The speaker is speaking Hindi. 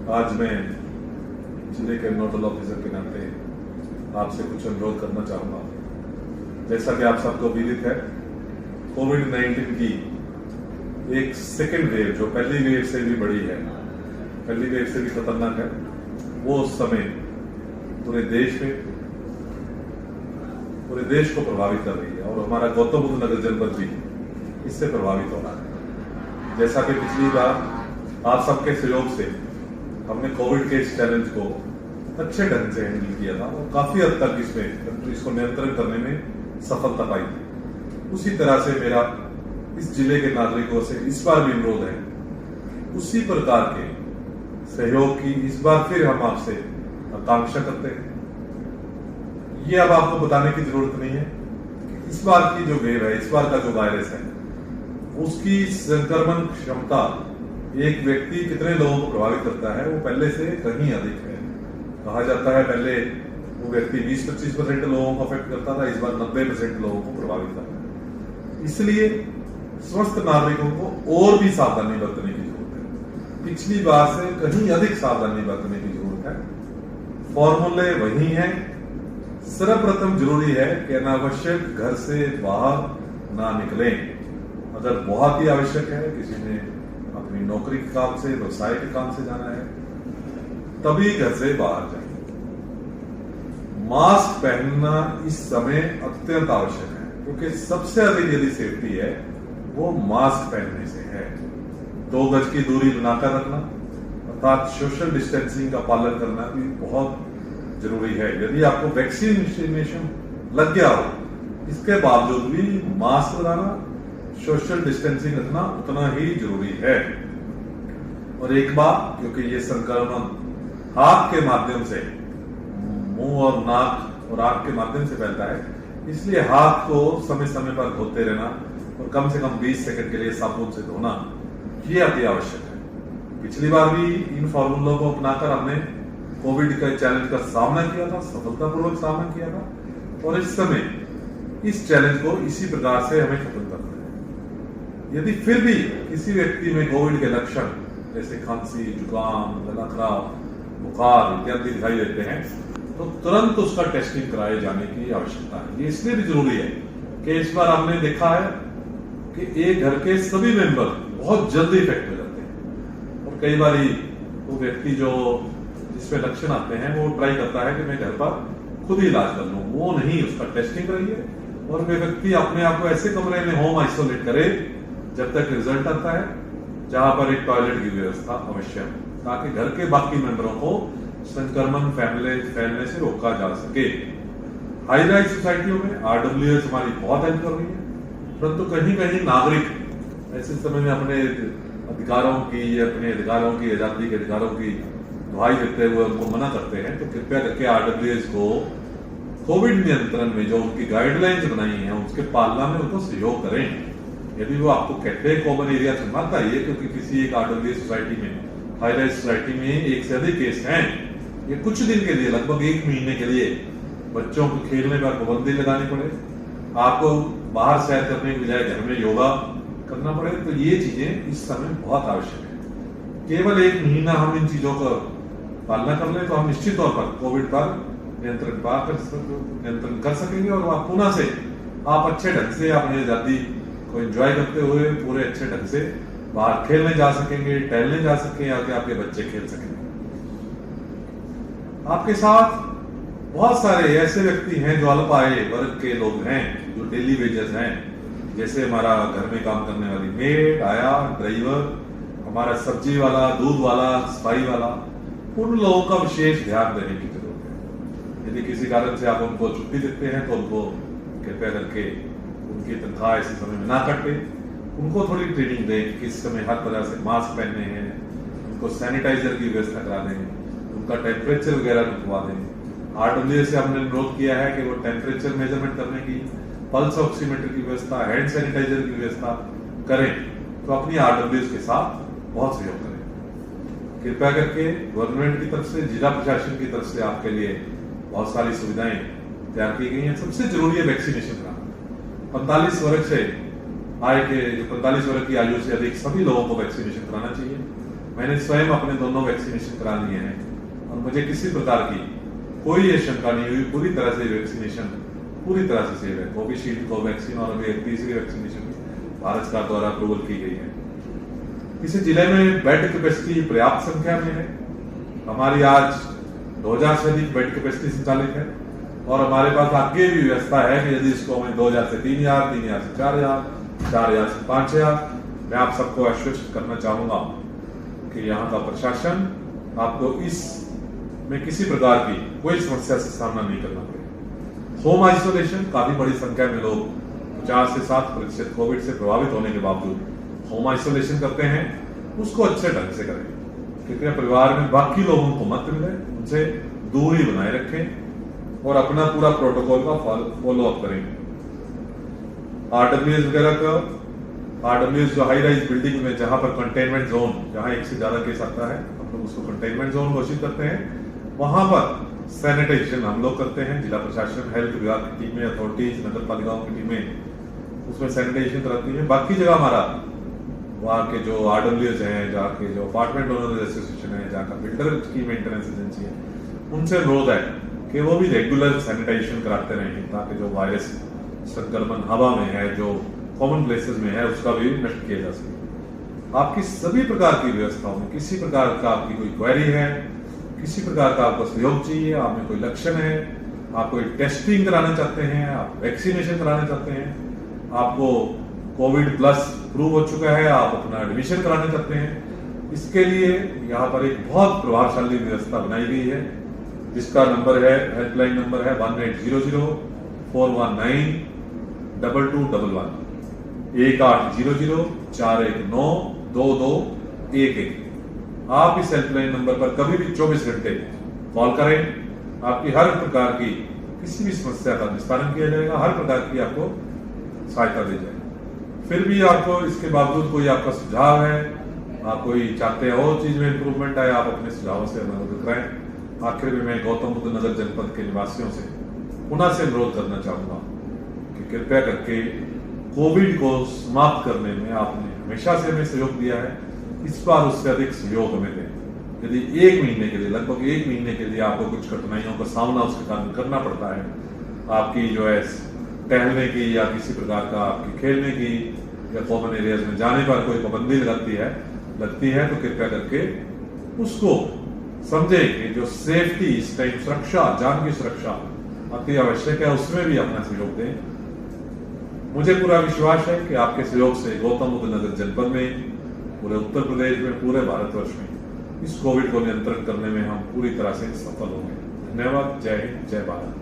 आज मैं जिले के नोडल ऑफिसर के नाते आपसे कुछ अनुरोध करना चाहूँगा। जैसा कि आप सबको विदित है, कोविड-19 की एक सेकेंड वेव जो पहली वेव से भी बड़ी है, पहली वेव से भी खतरनाक है, वो उस समय पूरे देश को प्रभावित कर रही है और हमारा गौतम बुद्ध नगर जनपद भी इससे प्रभावित हो रहा है। जैसा कि पिछली बार आप सबके सहयोग से हमने कोविड के इस चैलेंज को अच्छे ढंग से हैंडल किया था और काफी हद तक इसको नियंत्रण करने में सफलता पाई थी। उसी तरह से मेरा इस जिले के नागरिकों से इस बार भी अनुरोध है, उसी प्रकार के सहयोग की इस बार फिर हम आपसे आकांक्षा करते हैं। ये अब आपको बताने की जरूरत नहीं है कि इस बार की जो वेव है, इस बार का जो वायरस है, उसकी संक्रमण क्षमता एक व्यक्ति कितने लोगों को प्रभावित करता है वो पहले से कहीं अधिक है। कहा जाता है पहले वो व्यक्ति 20-25% लोगों को अफेक्ट करता था, इस बार 90% लोगों को प्रभावित कर रहा है। इसलिए स्वस्थ नागरिकों को और भी सावधानी बरतने की जरूरत है, पिछली बार से कहीं अधिक सावधानी बरतने की जरूरत है। फॉर्मूले वही हैं। सर्वप्रथम जरूरी है कि अनावश्यक घर से बाहर ना निकलें। अगर बहुत ही आवश्यक है, किसी ने अपनी नौकरी के काम से, व्यवसाय के काम से जाना है, तभी घर से बाहर जाए। मास्क पहनना इस समय अत्यंत आवश्यक है, क्योंकि सबसे अधिक यदि सेफ्टी है वो मास्क पहनने से है। 2 गज की दूरी बनाकर रखना अर्थात सोशल डिस्टेंसिंग का पालन करना भी बहुत जरूरी है। यदि आपको वैक्सीनेशन लग गया हो, इसके बावजूद भी मास्क लगाना, सोशल डिस्टेंसिंग रखना उतना ही जरूरी है। और एक बात, क्योंकि ये संक्रमण हाथ के माध्यम से, मुंह और नाक और आंख के माध्यम से फैलता है, इसलिए हाथ को समय समय पर धोते रहना और कम से कम 20 सेकंड के लिए साबुन से धोना, ये अति आवश्यक है। पिछली बार भी इन फॉर्मूलों को अपनाकर हमने कोविड के चैलेंज का सामना किया था, सफलतापूर्वक सामना किया था, और इस समय इस चैलेंज को इसी प्रकार से हमें खत्म करना है। यदि फिर भी किसी व्यक्ति में कोविड के लक्षण जैसे खांसी, जुकाम, गला खराब, बुखार इत्यादि दिखाई देते हैं, तो तुरंत उसका टेस्टिंग कराए जाने की आवश्यकता है। ये इसलिए भी जरूरी है कि इस बार हमने देखा है कि एक घर के सभी मेंबर बहुत जल्दी इफेक्ट हो जाते हैं और कई बार वो व्यक्ति जो जिसमें लक्षण आते हैं वो ट्राई करता है कि मैं घर पर खुद ही इलाज कर लूं। वो नहीं, उसका टेस्टिंग कराइए और वे व्यक्ति अपने आप को ऐसे कमरे में होम आइसोलेट करे जब तक रिजल्ट आता है, जहां पर एक टॉयलेट की व्यवस्था अवश्य है, ताकि घर के बाकी मेंबरों को संक्रमण फैलने से रोका जा सके। हाई राइज सोसाइटियों में RWS हमारी बहुत हेल्प कर रही है, परंतु कहीं कहीं नागरिक ऐसे समय में अपने अधिकारों की आजादी के अधिकारों की दुहाई देते हुए उनको मना करते हैं। तो कृपया करके RWS को कोविड नियंत्रण में जो उनकी गाइडलाइंस बनाई हैं उसके पालना में उनको सहयोग करें। यदि वो आपको कहते हैं कॉमन एरिया से मत आइए, क्योंकि किसी एक RWS सोसाइटी में, हाई राइज सोसाइटी में एक से अधिक केस हैं, ये कुछ दिन के लिए, लगभग 1 महीने के लिए बच्चों को खेलने पर पाबंदी लगानी पड़े, आपको बाहर सैर करने की बजाय घर में योगा करना पड़े, तो ये चीजें इस समय बहुत आवश्यक है। केवल 1 महीना हम इन चीजों का पालना कर ले तो हम निश्चित तौर पर कोविड पर नियंत्रण कर सकेंगे और आप पुनः से आप अच्छे ढंग से अपनी आजादी को एंजॉय करते हुए पूरे अच्छे ढंग से बाहर खेलने जा सकेंगे, टहलने जा सकेंगे, आगे आपके बच्चे खेल सकेंगे। आपके साथ बहुत सारे ऐसे व्यक्ति हैं जो अल्प आय वर्ग के लोग हैं, जो डेली वेजेस हैं, जैसे हमारा घर में काम करने वाली मेड, आया, ड्राइवर, हमारा सब्जी वाला, दूध वाला, सफाई वाला, उन लोगों का विशेष ध्यान देने की जरूरत है। यदि किसी कारण से आप उनको छुट्टी देते हैं तो उनको कृपया करके उनकी तनख्वाह ऐसे समय में ना कटे, उनको थोड़ी ट्रेनिंग दें, किस समय हर तरह से मास्क पहनने हैं, उनको सैनिटाइजर की व्यवस्था करा दें, उनका टेम्परेचर वगैरह रखवा दें। RWS से हमने अनुरोध किया है कि वो टेम्परेचर मेजरमेंट करने की, पल्स ऑक्सीमीटर की व्यवस्था, हैंड सैनिटाइजर की व्यवस्था करें, तो अपनी RWS के साथ बहुत सहयोग करें। कृपया करके गवर्नमेंट की तरफ से, जिला प्रशासन की तरफ से आपके लिए बहुत सारी सुविधाएं तैयार की गई हैं। सबसे जरूरी है वैक्सीनेशन का। 45 वर्ष से आय के, जो 45 वर्ष की आयु से अधिक सभी लोगों को वैक्सीनेशन कराना चाहिए। मैंने स्वयं अपने दोनों वैक्सीनेशन करा लिए हैं और मुझे किसी प्रकार की कोई ये शंका नहीं हुई। पूरी तरह से वैक्सीनेशन पूरी तरह से सेफ है। कोविशील्ड, कोवैक्सीन और अभी एक तीसरी वैक्सीनेशन भारत सरकार द्वारा अप्रूवल की गई है। इस जिले में बेड कैपेसिटी पर्याप्त संख्या में है। हमारी आज 2000 से अधिक बेड कैपेसिटी संचालित है और हमारे पास आगे भी व्यवस्था है कि यदि इसको हमें 2000 से 3000, 3000 से 4000, 4000 से 5000, मैं आप सबको आश्वस्त करना चाहूंगा कि यहाँ का प्रशासन आपको इस में किसी प्रकार की कोई समस्या से सामना नहीं करना पड़ेगा। होम आइसोलेशन, काफी बड़ी संख्या में लोग 50 से 60% कोविड से प्रभावित होने के बावजूद होम आइसोलेशन करते हैं, उसको अच्छे ढंग से करें। कृपया परिवार में बाकी लोगों को मत मिले, उनसे दूरी बनाए रखें और अपना पूरा प्रोटोकॉल का फॉलो अप करें। आरडब्ल्यूएस वगैरह का, आरडब्ल्यूएस जो हाई राइज बिल्डिंग में जहां पर कंटेनमेंट जोन, जहां एक से ज्यादा केस आता है, हम लोग उसको कंटेनमेंट जोन घोषित करते हैं। वहां पर सैनिटाइजेशन हम लोग करते हैं। जिला प्रशासन, हेल्थ विभाग की टीमें, अथॉरिटीज, नगर पालिकाओं की टीमें उसमें सैनिटाइजेशन कराती है। बाकी जगह हमारा वहाँ के जो आरडब्ल्यूएस हैं, जहाँ के जो अपार्टमेंट ओनर्स एसोसिएशन है, जहाँ का बिल्डर की मेंटेनेंस एजेंसी है, उनसे अनुरोध है कि वो भी रेगुलर सैनिटाइजेशन कराते रहें ताकि जो वायरस संक्रमण हवा में है, जो कॉमन प्लेसेस में है, उसका भी नष्ट किया जा सके। आपकी सभी प्रकार की व्यवस्थाओं में किसी प्रकार का आपकी कोई क्वेरी है, किसी प्रकार का आपको सहयोग चाहिए, आप में कोई लक्षण है, आप कोई टेस्टिंग कराना चाहते हैं, आप वैक्सीनेशन कराना चाहते हैं, आपको कोविड प्लस प्रूव हो चुका है, आप अपना एडमिशन कराना चाहते हैं, इसके लिए यहाँ पर एक बहुत प्रभावशाली व्यवस्था बनाई गई है, जिसका नंबर है, हेल्पलाइन नंबर है 1800-419-2211, 1800-419-2211। आप इस हेल्पलाइन नंबर पर कभी भी 24 घंटे कॉल करें, आपकी हर प्रकार की किसी भी समस्या का निस्तारण किया जाएगा, हर प्रकार की आपको सहायता दी जाएगी। फिर भी आपको इसके बावजूद कोई आपका सुझाव है, आप कोई चाहते हैं और चीज में इंप्रूवमेंट आए, आप अपने सुझावों से हमें मदद कराएं। आखिर में मैं गौतम बुद्ध नगर जनपद के निवासियों से पुनः से अनुरोध करना चाहूंगा कि कृपया करके कोविड को समाप्त करने में आपने हमेशा से हमें सहयोग दिया है, इस बार उससे अधिक सहयोग हमें दें। यदि एक महीने के लिए, लगभग एक महीने के लिए आपको कुछ कठिनाइयों का सामना उसके कारण करना पड़ता है, आपकी जो है टहलने की या किसी प्रकार का आपकी खेलने की या कॉमन एरियाज में जाने पर कोई पाबंदी लगती है तो कृपया करके उसको समझे कि जो सेफ्टी, इस टाइम सुरक्षा, जान की सुरक्षा अति आवश्यक है, उसमें भी अपना सहयोग दें। मुझे पूरा विश्वास है कि आपके सहयोग से गौतम बुद्ध नगर जनपद में, पूरे उत्तर प्रदेश में, पूरे भारतवर्ष में इस कोविड को नियंत्रण करने में हम पूरी तरह से सफल होंगे। धन्यवाद। जय हिंद, जय भारत।